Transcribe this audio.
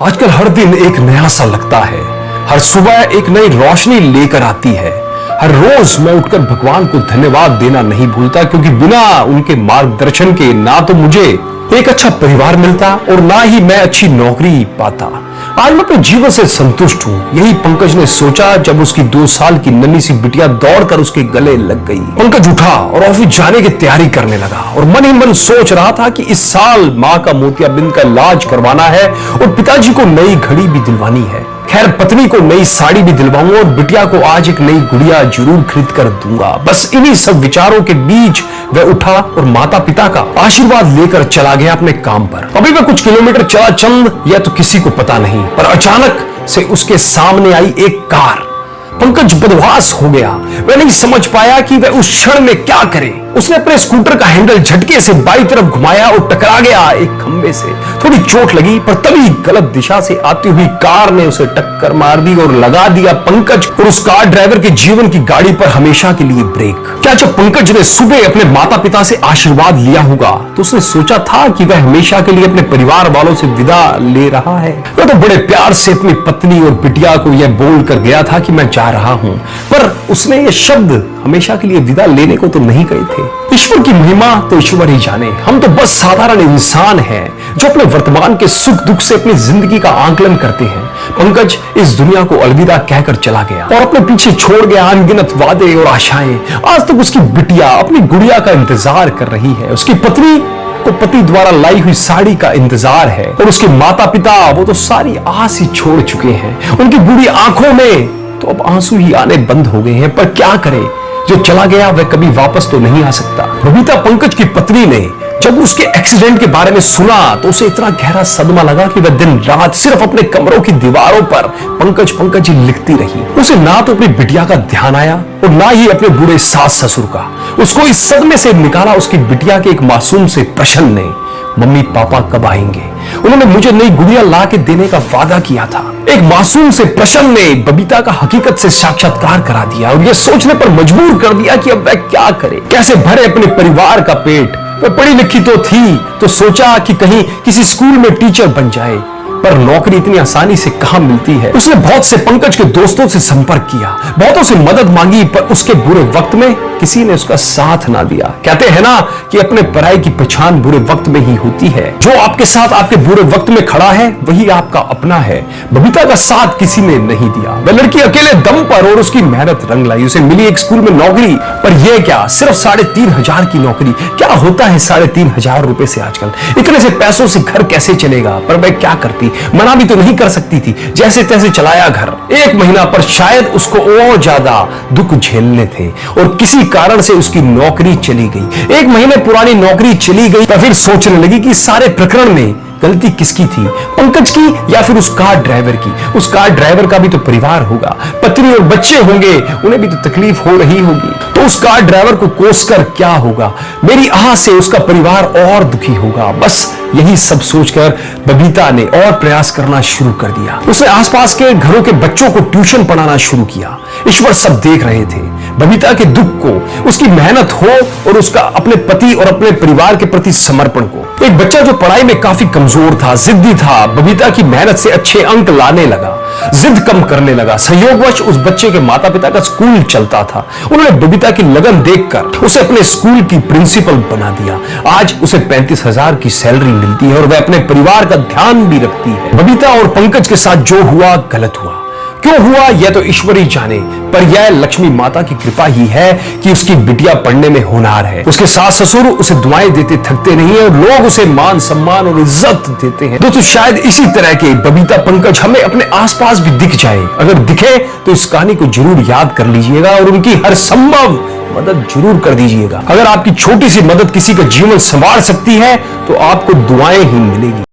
आजकल हर दिन एक नया सा लगता है। हर सुबह एक नई रोशनी लेकर आती है। हर रोज मैं उठकर भगवान को धन्यवाद देना नहीं भूलता, क्योंकि बिना उनके मार्गदर्शन के ना तो मुझे एक अच्छा परिवार मिलता और ना ही मैं अच्छी नौकरी पाता। आज मैं अपने जीवन से संतुष्ट हूँ। यही पंकज ने सोचा जब उसकी 2 साल की नन्ही सी बिटिया दौड़कर उसके गले लग गई। पंकज उठा और ऑफिस जाने की तैयारी करने लगा और मन ही मन सोच रहा था कि इस साल माँ का मोतियाबिंद का इलाज करवाना है और पिताजी को नई घड़ी भी दिलवानी है। खैर, पत्नी को नई साड़ी भी दिलवाऊंगा और बिटिया को आज एक नई गुड़िया जरूर खरीद कर दूंगा। बस इन्हीं सब विचारों के बीच वह उठा और माता पिता का आशीर्वाद लेकर चला गया अपने काम पर। अभी वह कुछ किलोमीटर चला चंद या तो किसी को पता नहीं, पर अचानक से उसके सामने आई एक कार। पंकज बदवास हो गया। वह नहीं समझ पाया कि वह उस क्षण में क्या करे। उसने अपने स्कूटर का हैंडल झटके से बाईं तरफ घुमाया और टकरा गया एक खंबे से। थोड़ी चोट लगी, पर तभी गलत दिशा से आती हुई कार ने उसे टक्कर मार दी और लगा दिया पंकज और उस कार ड्राइवर के जीवन की गाड़ी पर हमेशा के लिए ब्रेक। क्या जब पंकज ने सुबह अपने माता पिता से आशीर्वाद लिया होगा तो उसने सोचा था कि वह हमेशा के लिए अपने परिवार वालों से विदा ले रहा है? वह तो बड़े प्यार से अपनी पत्नी और बिटिया को यह बोल कर गया था कि मैं जा रहा हूं, पर उसने ये शब्द हमेशा के लिए विदा लेने को तो नहीं कहे थे। ईश्वर की महिमा तो ईश्वर ही जाने। हम तो बस साधारण इंसान हैं जो अपने वर्तमान के सुख दुख से अपनी जिंदगी का आकलन करते हैं। पंकज इस दुनिया को अलविदा कहकर चला गया और अपने पीछे छोड़ गया अनगिनत वादे और आशाएं। आज तक उसकी बिटिया अपनी गुड़िया का इंतजार कर रही है, उसकी पत्नी को पति द्वारा लाई हुई साड़ी का इंतजार है और उसके माता पिता वो तो सारी आस ही छोड़ चुके हैं। उनकी बूढ़ी आंखों में तो अब आंसू ही आने बंद हो गए हैं। पर क्या करे, जो चला गया वह कभी वापस तो नहीं आ सकता। बबीता पंकज की पत्नी ने जब उसके एक्सीडेंट के बारे में सुना तो उसे इतना गहरा सदमा लगा कि वह दिन रात सिर्फ अपने कमरों की दीवारों पर पंकज पंकज ही लिखती रही। उसे ना तो अपनी बिटिया का ध्यान आया और ना ही अपने बूढ़े सास ससुर का। उसको इस सदमे से निकाला उसकी बिटिया के एक मासूम से प्रश्न ने, मम्मी पापा कब आएंगे? उन्होंने मुझे नई गुड़िया ला के देने का वादा किया था। एक मासूम से प्रश्न ने बबीता का हकीकत से साक्षात्कार करा दिया और यह सोचने पर मजबूर कर दिया कि अब वह क्या करे, कैसे भरे अपने परिवार का पेट। वह पढ़ी लिखी तो थी, तो सोचा कि कहीं किसी स्कूल में टीचर बन जाए, पर नौकरी इतनी आसानी से कहां मिलती है। उसने बहुत से पंकज के दोस्तों से संपर्क किया, बहुतों से मदद मांगी, पर उसके बुरे वक्त में किसी ने उसका साथ ना दिया। कहते हैं ना कि अपने पराये की पहचान बुरे वक्त में ही होती है। जो आपके साथ आपके बुरे वक्त में खड़ा है वही आपका अपना है। बबीता का साथ किसी ने नहीं दिया। वह लड़की अकेले दम पर और उसकी मेहनत रंग लाई। उसे मिली एक स्कूल में नौकरी, पर यह क्या, सिर्फ 3,500 की नौकरी। क्या होता है 3,500 रुपए से आजकल? इतने से पैसों से घर कैसे चलेगा? पर वह क्या करती, मना भी तो नहीं कर सकती थी। जैसे तैसे चलाया घर। 1 महीना, पर शायद उसको और ज्यादा दुख झेलने थे और किसी कारण से उसकी नौकरी चली गई। 1 महीने पुरानी नौकरी चली गई, तो फिर सोचने लगी कि सारे प्रकरण में गलती किसकी थी, पंकज की या फिर उस कार ड्राइवर की? उस कार ड्राइवर का भी तो परिवार होगा, पत्नी और बच्चे होंगे, उन्हें भी तो तकलीफ हो रही होगी। तो उस कार ड्राइवर को कोसकर क्या होगा? मेरी आह से उसका परिवार और दुखी होगा। बस यही सब सोचकर बबीता ने और प्रयास करना शुरू कर दिया। उसने आसपास के घरों के बच्चों को ट्यूशन पढ़ाना शुरू किया। ईश्वर सब देख रहे थे, बबीता के दुख को, उसकी मेहनत हो और उसका अपने पति और अपने परिवार के प्रति समर्पण को। एक बच्चा जो पढ़ाई में काफी कमजोर था, जिद्दी था, बबीता की मेहनत से अच्छे अंक लाने लगा, जिद कम करने लगा। संयोगवश उस बच्चे के माता पिता का स्कूल चलता था। उन्होंने बबीता की लगन देखकर उसे अपने स्कूल की प्रिंसिपल बना दिया। आज उसे 35,000 की सैलरी मिलती है और वह अपने परिवार का ध्यान भी रखती है। बबीता और पंकज के साथ जो हुआ गलत हुआ। क्यों हुआ यह तो ईश्वर ही जाने, पर यह लक्ष्मी माता की कृपा ही है कि उसकी बिटिया पढ़ने में होनहार है। उसके सास ससुर उसे दुआएं देते थकते नहीं है और लोग उसे मान सम्मान और इज्जत देते हैं। दोस्तों, शायद इसी तरह के बबीता पंकज हमें अपने आसपास भी दिख जाए। अगर दिखे तो इस कहानी को जरूर याद कर लीजिएगा और उनकी हर संभव मदद जरूर कर दीजिएगा। अगर आपकी छोटी सी मदद किसी का जीवन संवार सकती है तो आपको दुआएं ही मिलेगी।